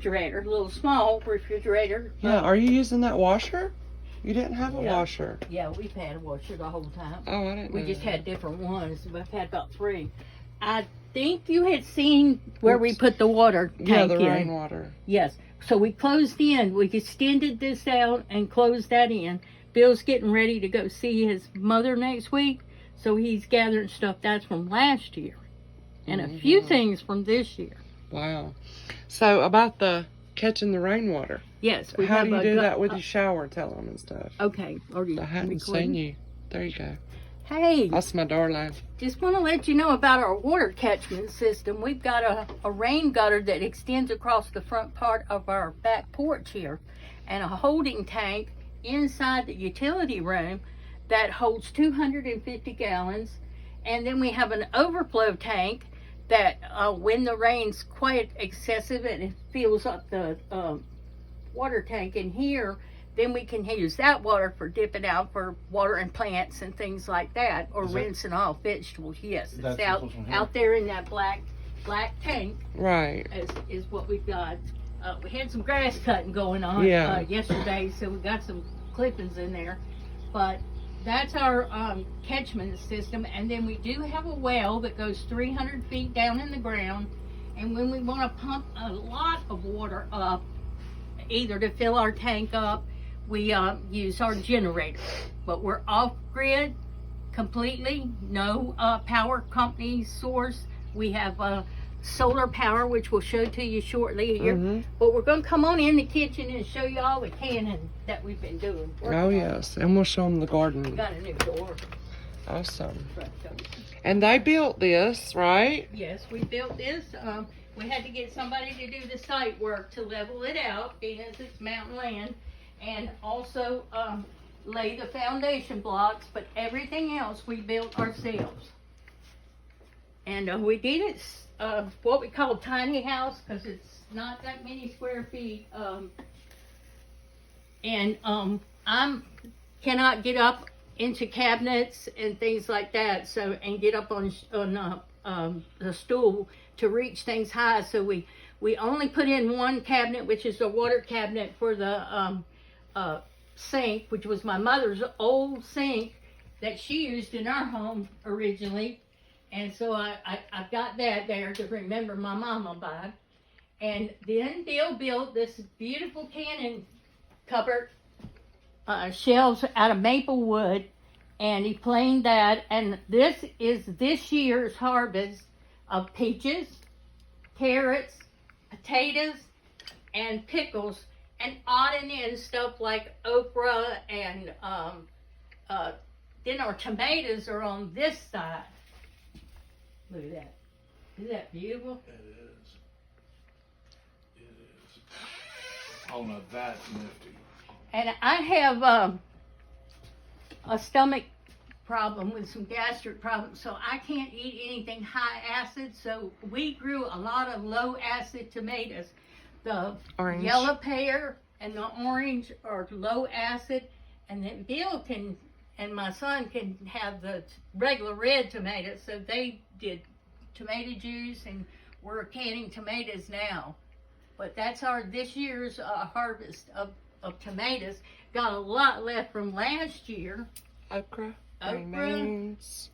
refrigerator, a little small refrigerator. Yeah, are you using that washer? You didn't have a washer. Yeah, we've had a washer the whole time. Oh, I didn't know. We just had different ones. We've had about 3. I think you had seen where we put the water tank Yeah, the in. rainwater. Yes. So we closed in. We extended this out and closed that in. Bill's getting ready to go see his mother next week, so he's gathering stuff that's from last year and a few things from this year. Wow. So about the catching the rainwater. Yes. How do you do that with your shower? Tell them and stuff. Okay. Are you I hadn't seen you. There you go. Hey. That's my darling. Just want to let you know about our water catchment system. We've got a rain gutter that extends across the front part of our back porch here, and a holding tank inside the utility room that holds 250 gallons. And then we have an overflow tank that when the rain's quite excessive and it fills up the water tank in here, then we can use that water for dipping out for watering plants and things like that, or rinsing off vegetables. Yes, it's out there in that black tank. Right. Is what we've got. We had some grass cutting going on yesterday, so we got some clippings in there. But that's our catchment system. And then we do have a well that goes 300 feet down in the ground. And when we want to pump a lot of water up, either to fill our tank up, we use our generator. But we're off-grid completely. No power company source. We have solar power, which we'll show to you shortly here. But we're going to come on in the kitchen and show you all the canning that we've been doing. Oh, yes. And we'll show them the garden. We got a new door. Awesome. And they built this, right? Yes, we built this. We had to get somebody to do the site work to level it out, being as it's mountain land, and also lay the foundation blocks, but everything else we built ourselves. And we did it what we call tiny house, because it's not that many square feet. I cannot get up into cabinets and things like that, so, and get up on the stool to reach things high. So we only put in one cabinet, which is the water cabinet for the sink, which was my mother's old sink that she used in our home originally. And so I've got that there to remember my mama by. And then Bill built this beautiful canning cupboard shelves out of maple wood, and he planed that. And this is this year's harvest of peaches, carrots, potatoes, and pickles, and adding in stuff like okra, and then our tomatoes are on this side. Look at that. Isn't that beautiful? It is. It is. Oh, no, that's nifty. And I have a stomach problem with some gastric problems, so I can't eat anything high acid. So we grew a lot of low acid tomatoes. The orange. Yellow pear and the orange are low acid, and then Bill and my son can have the regular red tomatoes. So they did tomato juice, and we're canning tomatoes now. But that's our this year's harvest of tomatoes. Got a lot left from last year. Okra, green beans,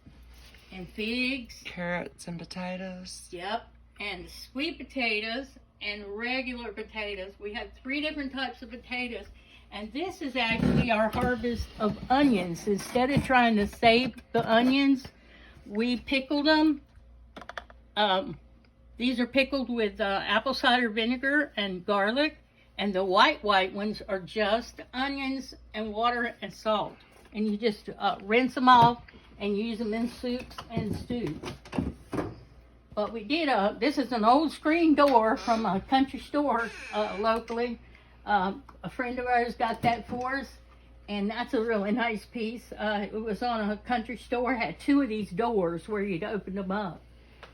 and figs. Carrots and potatoes. Yep, and sweet potatoes and regular potatoes. We have 3 different types of potatoes. And this is actually our harvest of onions. Instead of trying to save the onions, we pickled them. These are pickled with apple cider vinegar and garlic. And the white ones are just onions and water and salt. And you just rinse them off and use them in soups and stews. But we did, this is an old screen door from a country store locally. A friend of ours got that for us, and that's a really nice piece. It was on a country store, had 2 of these doors where you'd open them up,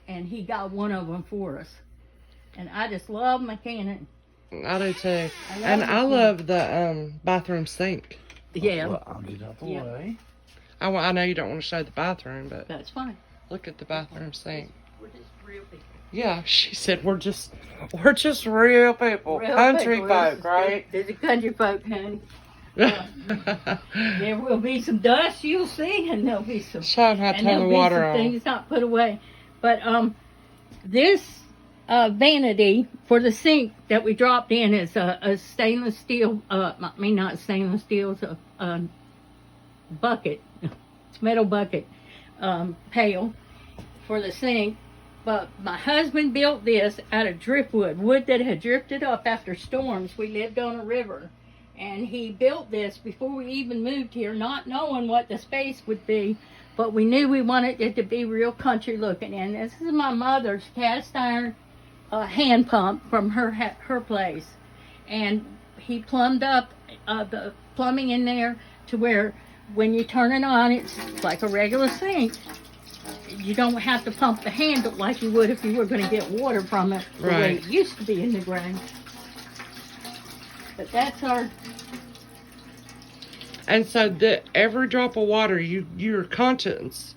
and he got one of them for us. And I just love my canning. I do too. I love the bathroom sink. Yeah. Well, I'll get out the way. I know you don't want to show the bathroom, but That's fine. look at the bathroom sink. We're just real big. Yeah, she said we're just real people, Real country people. folk, right? There's a country folk, honey. There will be some dust, you'll see, and there'll be some, Show 'em how to and turn there'll the be water some on. things not put away. But this vanity for the sink that we dropped in is a stainless steel. I mean, not stainless steel. It's a bucket, metal bucket, pail for the sink. But my husband built this out of driftwood, wood that had drifted up after storms. We lived on a river. And he built this before we even moved here, not knowing what the space would be. But we knew we wanted it to be real country looking. And this is my mother's cast iron hand pump from her place. And he plumbed up the plumbing in there to where when you turn it on, it's like a regular sink. You don't have to pump the handle like you would if you were going to get water from it the way it used to be in the ground. But that's our... And so every drop of water, you're conscious,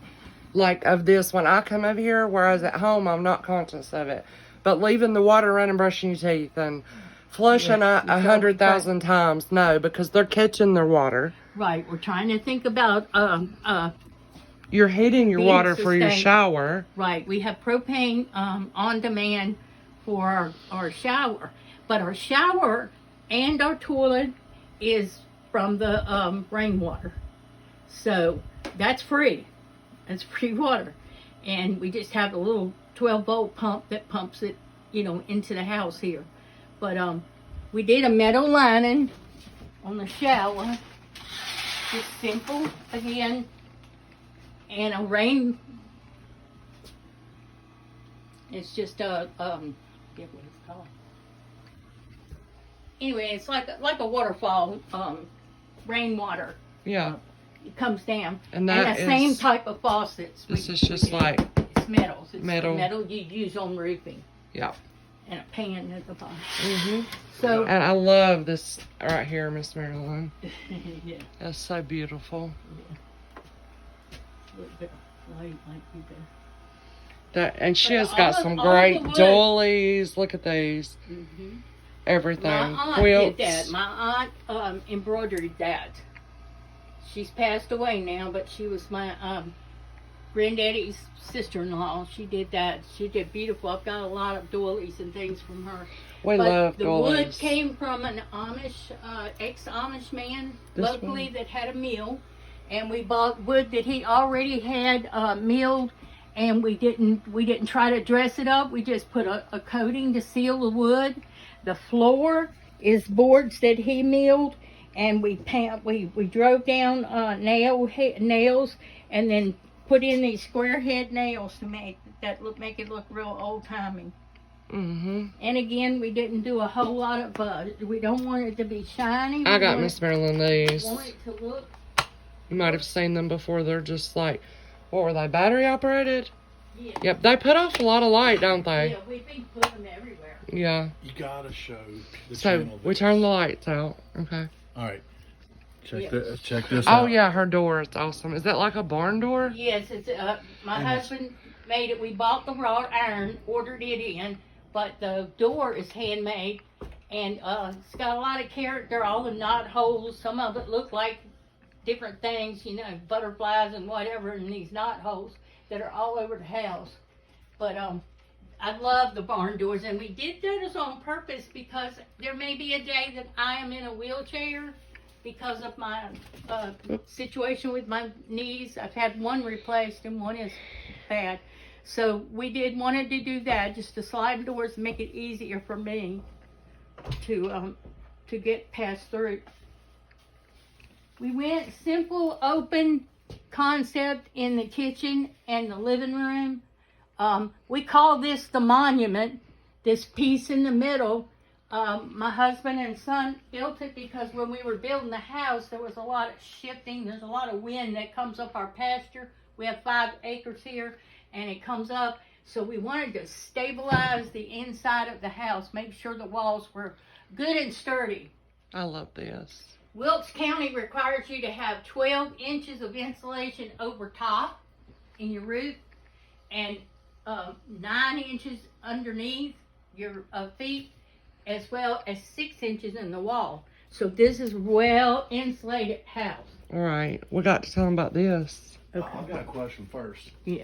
like, of this. When I come over here, whereas at home, I'm not conscious of it. But leaving the water running, brushing your teeth, and flushing 100,000 times, no, because they're catching their water. Right, we're trying to think about... You're heating your water for your shower. Right, we have propane on demand for our shower. But our shower and our toilet is from the rainwater. So that's free. That's free water. And we just have a little 12-volt pump that pumps it, into the house here. But we did a metal lining on the shower. Just simple, again. And a rain, it's just forget what it's called. Anyway, it's like a waterfall, rainwater. Yeah. It comes down. And that the same type of faucets. This is just like... It's metals. It's metal. the metal you use on roofing. Yeah. And a pan at the bottom. Mm-hmm. So... And I love this right here, Ms Marilyn. Yeah. That's so beautiful. Yeah. A little bit of light might be there. And she has But got all some the great wood- doilies. Look at these. Mm-hmm. Everything. My aunt Quilts. did that. My aunt embroidered that. She's passed away now, but she was my granddaddy's sister-in-law. She did that. She did beautiful. I've got a lot of doilies and things from her. We But love the doilies. wood came from an ex-Amish man locally that had a mill. And we bought wood that he already had milled, and we didn't try to dress it up. We just put a coating to seal the wood. The floor is boards that he milled, and we drove down nails and then put in these square head nails to make it look real old timey. Mm-hmm. And again, we didn't do a whole lot of. We don't want it to be shiny. I got Ms Marilyn these. We want it to look. You might have seen them before. They're just like, what were they, battery operated? Yeah. Yep, they put off a lot of light, don't they? Yeah, we've been putting them everywhere. Yeah. You gotta show the So channel. we turn the lights out. Okay. All right. Check Yeah. check this out. Oh yeah, her door is awesome. Is that like a barn door? Yes, it's my husband made it. We bought the raw iron, ordered it in, but the door is handmade, and it's got a lot of character. All the knot holes, some of it look like different things, butterflies and whatever in these knot holes that are all over the house. But I love the barn doors, and we did those on purpose because there may be a day that I am in a wheelchair because of my situation with my knees. I've had one replaced and one is bad. So we wanted to do that, just to slide doors, make it easier for me to get past through. We went simple, open concept in the kitchen and the living room. We call this the monument, this piece in the middle. My husband and son built it because when we were building the house, there was a lot of shifting. There's a lot of wind that comes up our pasture. We have 5 acres here, and it comes up. So we wanted to stabilize the inside of the house, make sure the walls were good and sturdy. I love this. Wilkes County requires you to have 12 inches of insulation over top in your roof, and 9 inches underneath your feet, as well as 6 inches in the wall. So this is well insulated house. All right, we got to tell them about this. Okay. I've got a question first. Yeah.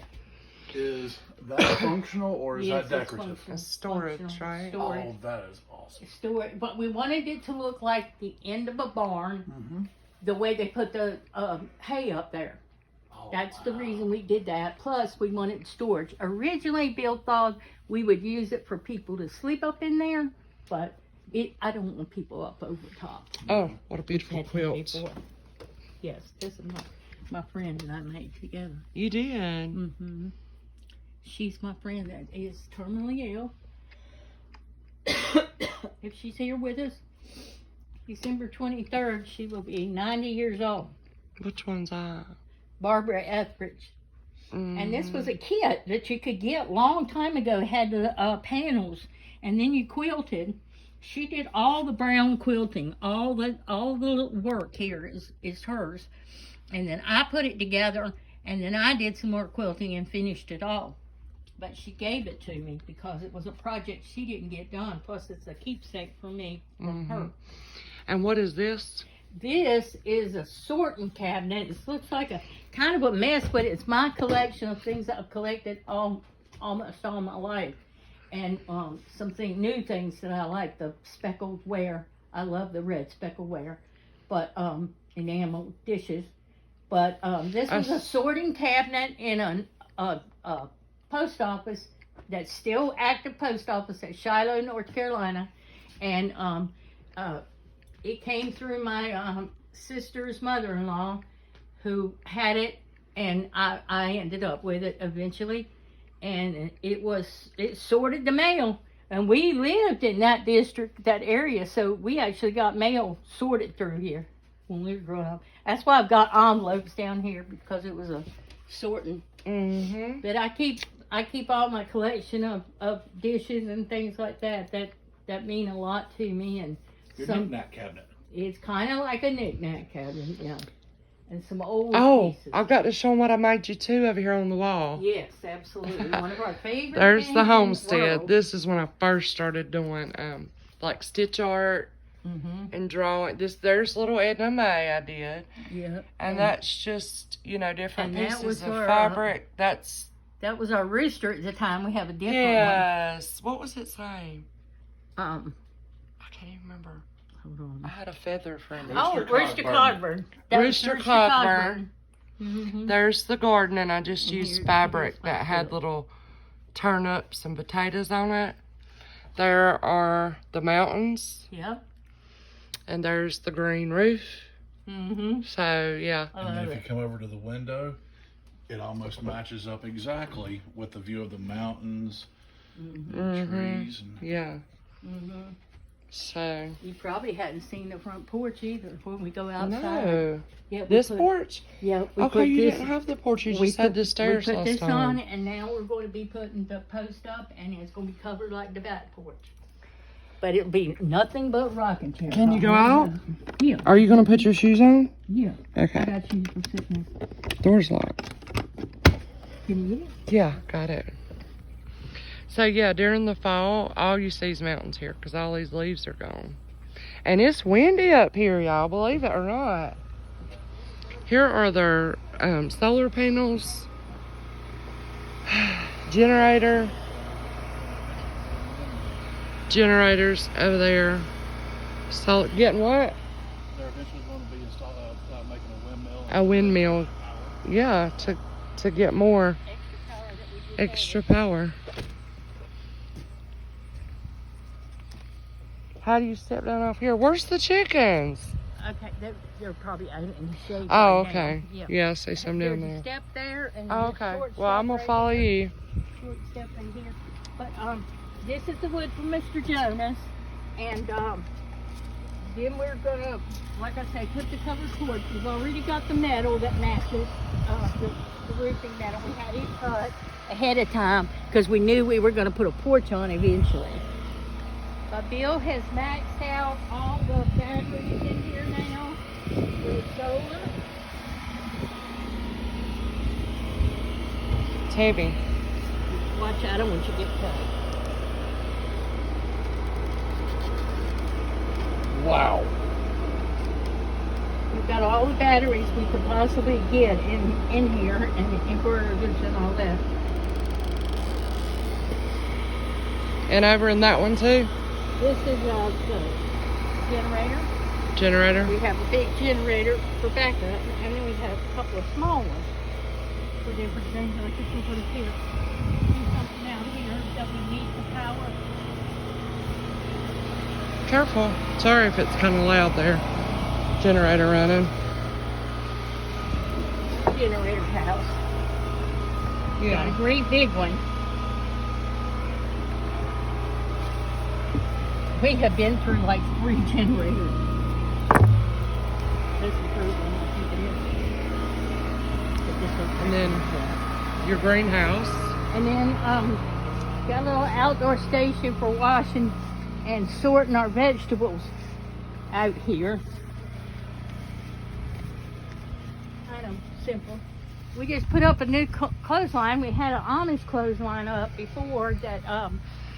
Is that functional or is Yes, that it's decorative? functional. It's storage, Functional. right? Storage. Oh, that is awesome. Storage. But we wanted it to look like the end of a barn, the way they put the hay up there. Oh, That's the wow. reason we did that. Plus, we wanted storage. Originally, Bill thought we would use it for people to sleep up in there, but I don't want people up over top. Oh, what a beautiful Had to quilt. before. Yes, this is my friend and I made together. You did. Mm-hmm. She's my friend that is terminally ill. If she's here with us, December 23rd, she will be 90 years old. Which one's that? Barbara Etheridge. And this was a kit that you could get long time ago. It had the panels, and then you quilted. She did all the brown quilting. All the work here is hers. And then I put it together, and then I did some more quilting and finished it all. But she gave it to me because it was a project she didn't get done. Plus, it's a keepsake for me from her. And what is this? This is a sorting cabinet. It looks like a kind of a mess, but it's my collection of things that I've collected almost all my life. And new things that I like, the speckled ware. I love the red speckled ware, but enamel dishes. But this was a sorting cabinet in a post office that's still active post office at Shiloh, North Carolina, and it came through my sister's mother-in-law, who had it, and I ended up with it eventually, and it sorted the mail, and we lived in that district, that area, so we actually got mail sorted through here when we were growing up. That's why I've got envelopes down here, because it was a sorting. But I keep all my collection of dishes and things like that mean a lot to me, and Your knick-knack cabinet. it's kind of like a knick-knack cabinet, yeah. And some old pieces. I've got to show them what I made you too over here on the wall. Yes, absolutely. One of our favorite There's things the in Homestead. world. This is when I first started doing like stitch art and drawing. There's little Edna May I did. Yeah. And that's just, different And that pieces was of our, fabric. That was our rooster at the time. We have a different Yes. What was its name? one. I can't even remember. Hold on. I had a feather friend. Rooster Cogburn. That was Rooster Cogburn. Mm-hmm. There's the garden, and I just used here's fabric my that had quilt. little turnips and potatoes on it. There are the mountains, Yep. and there's the green roof. Mm-hmm. So, yeah. I And then love if you it. come over to the window, it almost matches up exactly with the view of the mountains, and trees. And Yeah. Mm-hmm. So, You probably hadn't seen the front porch either when we go outside. no. Yeah, we This put- porch? Yeah, we Okay, put you this. didn't have the porch. You we just had put- the stairs We put last this time. on, and now we're going to be putting the post up, and it's going to be covered like the back porch. But it'll be nothing but rocking chairs. Can you go out? Yeah, Are you going to put your shoes on? yeah. I Okay. got you for sitting there. Door's locked. Can you get it? Yeah, got it. So yeah, during the fall, all you see is mountains here because all these leaves are gone. And it's windy up here, y'all, believe it or not. Here are their solar panels, generators over there. So getting what? they're eventually going to be making a windmill. A windmill. Yeah, to get more extra power. How do you step down off here? Where's the chickens? Okay, they're probably out in the shade. Oh, right okay. now. Yeah, I see some down There's a there. step there, and Oh, there's a okay. short Well, I'm step gonna right follow there. you. Short step in here. But this is the wood from Mr. Jonas, and then we're gonna, like I say, put the covered porch. We've already got the metal that matches the roofing metal. We had it cut ahead of time because we knew we were gonna put a porch on eventually. But Bill has maxed out all the batteries in here now with solar. It's heavy. Watch out, I don't want you to get cut. Wow. We've got all the batteries we could possibly get in here, and the inverters and all that. And over in that one too? This is the generator. Generator? We have a big generator for backup, and then we have a couple of small ones for different things. Like this one over here. Do something out here that we need the power. Careful. Sorry if it's kind of loud there. Generator running. Generator house. Got a Yeah. great big one. We have been through like 3 generators. This is the third one, I think it is. But this is And then your greenhouse. And then got a little outdoor station for washing and sorting our vegetables out here. Kind of simple. We just put up a new clothesline. We had an Amish clothesline up before that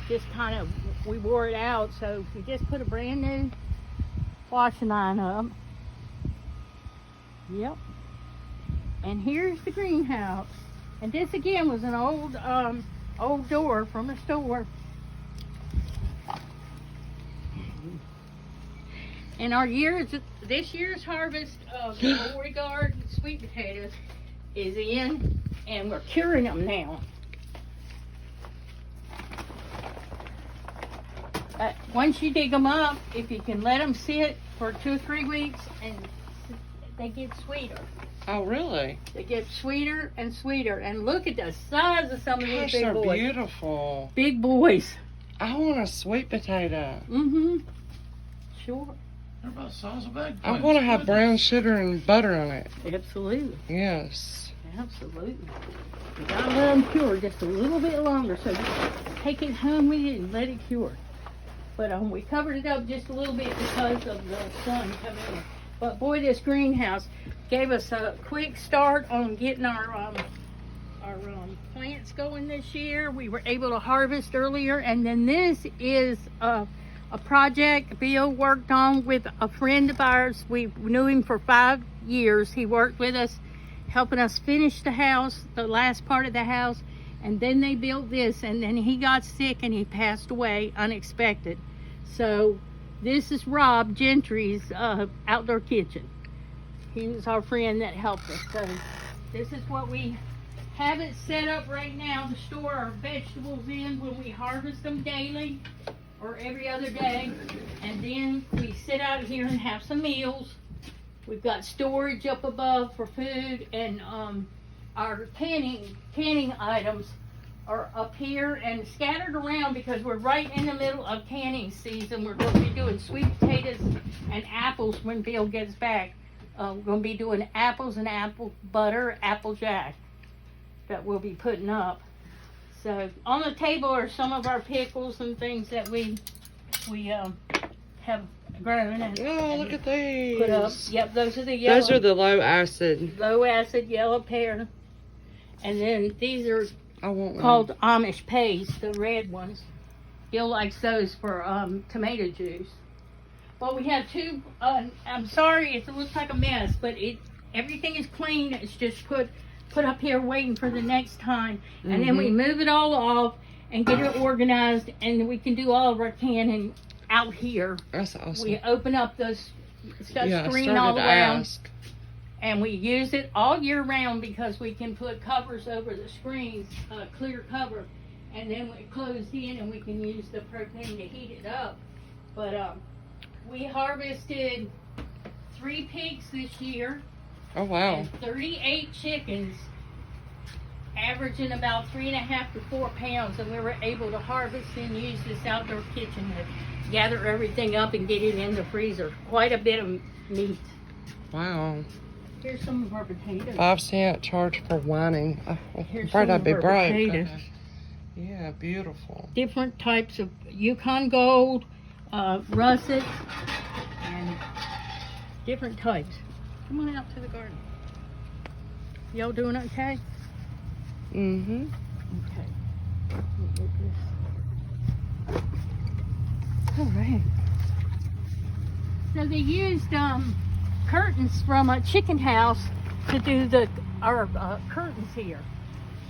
just kind of, we wore it out. So we just put a brand new washing line up. Yep. And here's the greenhouse. And this again was an old door from a store. And this year's harvest of Beauregard sweet potatoes is in, and we're curing them now. Once you dig them up, if you can let them sit for 2 or 3 weeks, and they get sweeter. Oh, really? They get sweeter and sweeter. And look at the size of some of these Gosh, big they're boys. beautiful. Big boys. I want a sweet potato. Mm-hmm. Sure. They're about the size of eggplants. I want to have brown sugar and butter on it. Absolutely. Yes. Absolutely. You gotta let them cure just a little bit longer, so you take it home with you and let it cure. But we covered it up just a little bit because of the sun coming in. But boy, this greenhouse gave us a quick start on getting our plants going this year. We were able to harvest earlier, and then this is a project Bill worked on with a friend of ours. We knew him for 5 years. He worked with us, helping us finish the house, the last part of the house, and then they built this, and then he got sick and he passed away unexpected. So this is Rob Gentry's outdoor kitchen. He was our friend that helped us. So this is what we have it set up right now to store our vegetables in when we harvest them daily or every other day. And then we sit out here and have some meals. We've got storage up above for food, and our canning items are up here and scattered around because we're right in the middle of canning season. We're going to be doing sweet potatoes and apples when Bill gets back. We're going to be doing apples and apple butter, apple jack that we'll be putting up. So on the table are some of our pickles and things that we have grown and Oh, look at these. put up. Yep, those are the yellow. Those are the low acid. Low acid yellow pear. And then these are I want one. called Amish paste, the red ones. Bill likes those for tomato juice. Well, we have 2. I'm sorry, it looks like a mess, but everything is clean. It's just put up here waiting for the next time, and then we move it all off and get it organized, and we can do all of our canning out here. That's awesome. We open up those. It's got Yeah, I screen started all to around. ask. And we use it all year round because we can put covers over the screens, clear cover, and then we close in and we can use the propane to heat it up. But we harvested 3 pigs this year Oh, wow. and 38 chickens, averaging about 3.5 to 4 pounds, and we were able to harvest and use this outdoor kitchen to gather everything up and get it in the freezer. Quite a bit of meat. Wow. Here's some of our potatoes. 5-cent charge for whining. Oh, I'm Here's afraid some I'd of be our broke. potatoes. Yeah, beautiful. Different types of Yukon Gold, russet, and different types. Come on out to the garden. Y'all doing okay? Mm-hmm. Okay. All right. So they used curtains from a chicken house to do our curtains here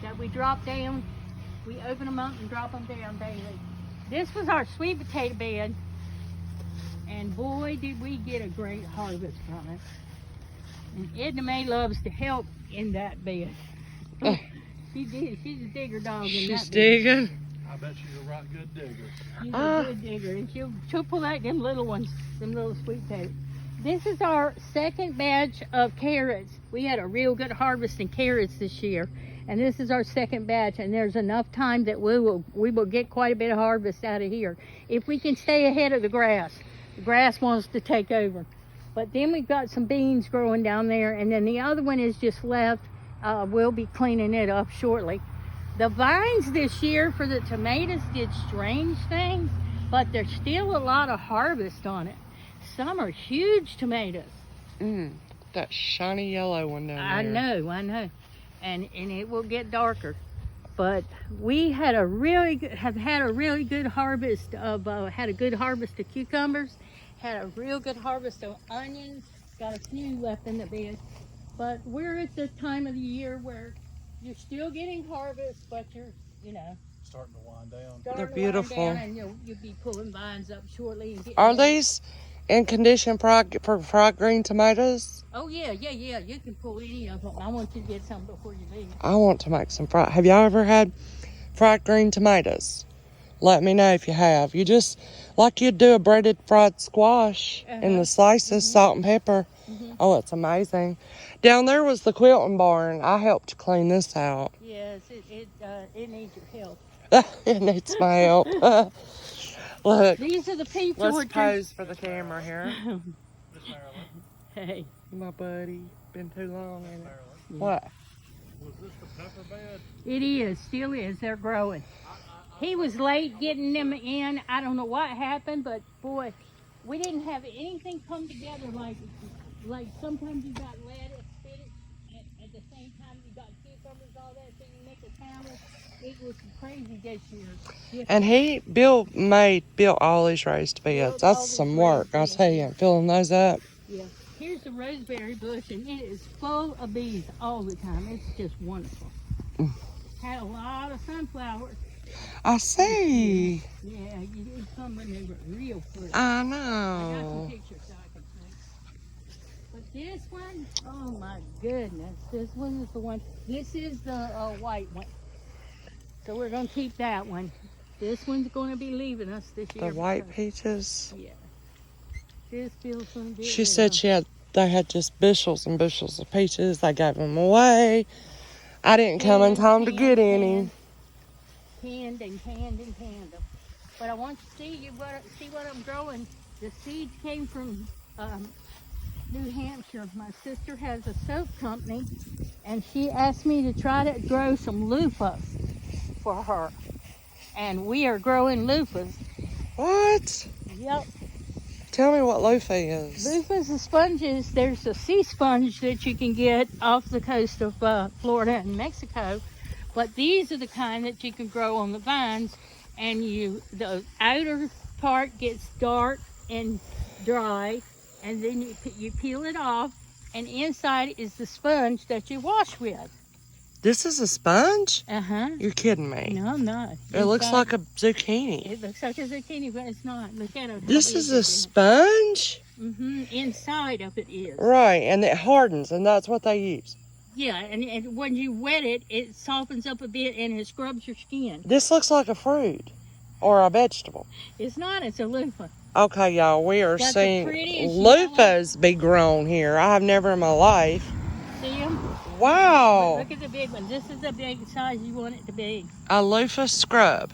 that we drop down. We open them up and drop them down daily. This was our sweet potato bed, and boy, did we get a great harvest from it. And Edna Mae loves to help in that bed. Oh. She did. She's a digger dog in She's that bed. digging. I bet she's a right good digger. She's a good digger, and she'll pull out them little ones, them little sweet potatoes. This is our second batch of carrots. We had a real good harvest in carrots this year, and this is our second batch. And there's enough time that we will get quite a bit of harvest out of here if we can stay ahead of the grass. The grass wants to take over. But then we've got some beans growing down there, and then the other one is just left. We'll be cleaning it up shortly. The vines this year for the tomatoes did strange things, but there's still a lot of harvest on it. Some are huge tomatoes. That shiny yellow one down I there. know. And it will get darker. But we had a really good harvest of had a good harvest of cucumbers, had a real good harvest of onions, got a few left in the bed. But we're at the time of the year where you're still getting harvest, but you're, Starting to wind down. They're beautiful. And you'll be pulling vines up shortly. And Are these in condition for fried green tomatoes? Oh yeah. You can pull any of them. I want you to get some before you leave. I want to make some fried. Have y'all ever had fried green tomatoes? Let me know if you have. You just, like you'd do a breaded fried squash in the slices, salt and pepper. Oh, it's amazing. Down there was the Quilting Barn. I helped clean this out. Yes, it needs your help. It needs my help. Look. These are the peach Let's orchards. pose for the camera here. Ms Marilyn. Hey. My buddy. Been too long, ain't it? Marilyn. What? Was this the pepper bed? It is, still is. They're growing. He was late getting them in. I don't know what happened, but boy, we didn't have anything come together like sometimes you got lettuce, spinach, at the same time you got cucumbers, all that, so you make a sandwich. It was crazy this year. And built all these raised beds. That's some work, I'll tell you. Filling those up. Yeah. Here's the Roseberry Bush, and it is full of bees all the time. It's just wonderful. Had a lot of sunflowers. I see. Yeah, you did some when they were real pretty. I I got some know. pictures so I can see. But this one, oh my goodness, this one is the one. This is the white one. So we're going to keep that one. This one's going to be leaving us this year. The white peaches. Yeah. This feels going to be. She said they had just bushels and bushels of peaches. They gave them away. I didn't come in time to get any. Canned them. But I want you to see what I'm growing. The seeds came from New Hampshire. My sister has a soap company, and she asked me to try to grow some loofahs for her. And we are growing loofahs. What? Yep. Tell me what loofah is. Loofahs are sponges. There's a sea sponge that you can get off the coast of Florida and Mexico. But these are the kind that you can grow on the vines, and the outer part gets dark and dry, and then you peel it off, and inside is the sponge that you wash with. This is a sponge? Uh-huh. You're kidding me. No, I'm not. It looks like a zucchini. It looks like a zucchini, but it's not. Look at it. This is a sponge? Inside of it is. Right, and it hardens, and that's what they use. Yeah, and when you wet it, it softens up a bit and it scrubs your skin. This looks like a fruit or a vegetable. It's not. It's a loofah. Okay, y'all, we are Got the seeing prettiest loofahs be grown here. I have never in my life. See them? Wow. Look at the big one. This is the big size you want it to be. A loofah scrub.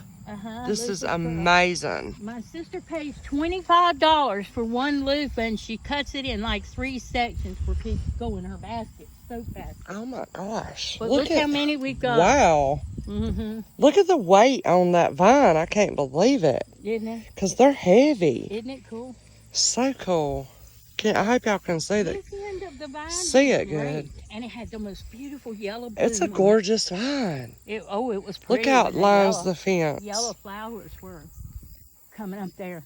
This is loofah scrub. amazing. My sister pays $25 for one loofah, and she cuts it in like 3 sections for people to go in her basket, soap basket. Oh my gosh. But look how many we've got. Wow. Look at the weight on that vine. I can't believe it. Isn't it? Because they're heavy. Isn't it cool? So cool. I hope y'all can see that. This end of the vine See was it good. great, and it had the most beautiful yellow bloom. It's a on it. gorgeous vine. It was pretty. Look how it with the lines yellow- the fence. Yellow flowers were coming up there.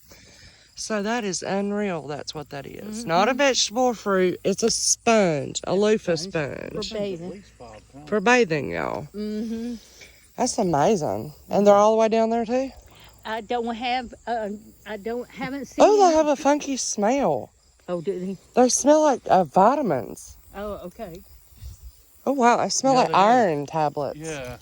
So that is unreal. That's what that is. Not a vegetable or fruit. It's a sponge, a loofah sponge. For bathing. For bathing, y'all. Mm-hmm. That's amazing. And they're all the way down there too? I haven't seen. Oh, they any- have a funky smell. Oh, do they? They smell like vitamins. Oh, okay. Oh, wow. They smell Yeah, like they do. iron tablets. Yeah.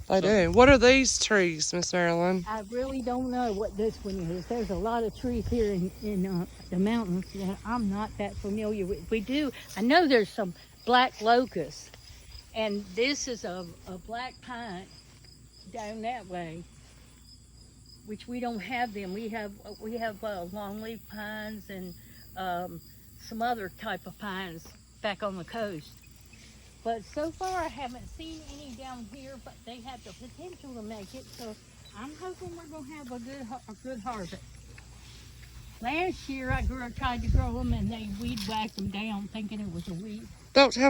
They do. What are these trees, Miss Marilyn? I really don't know what this one is. There's a lot of trees here in the mountains that I'm not that familiar with. We do. I know there's some black locusts, and this is a black pine down that way, which we don't have them. We have longleaf pines and some other type of pines back on the coast. But so far, I haven't seen any down here, but they have the potential to make it. So I'm hoping we're going to have a good harvest. Last year, I tried to grow them, and they weed whacked them down, thinking it was a weed. Don't tell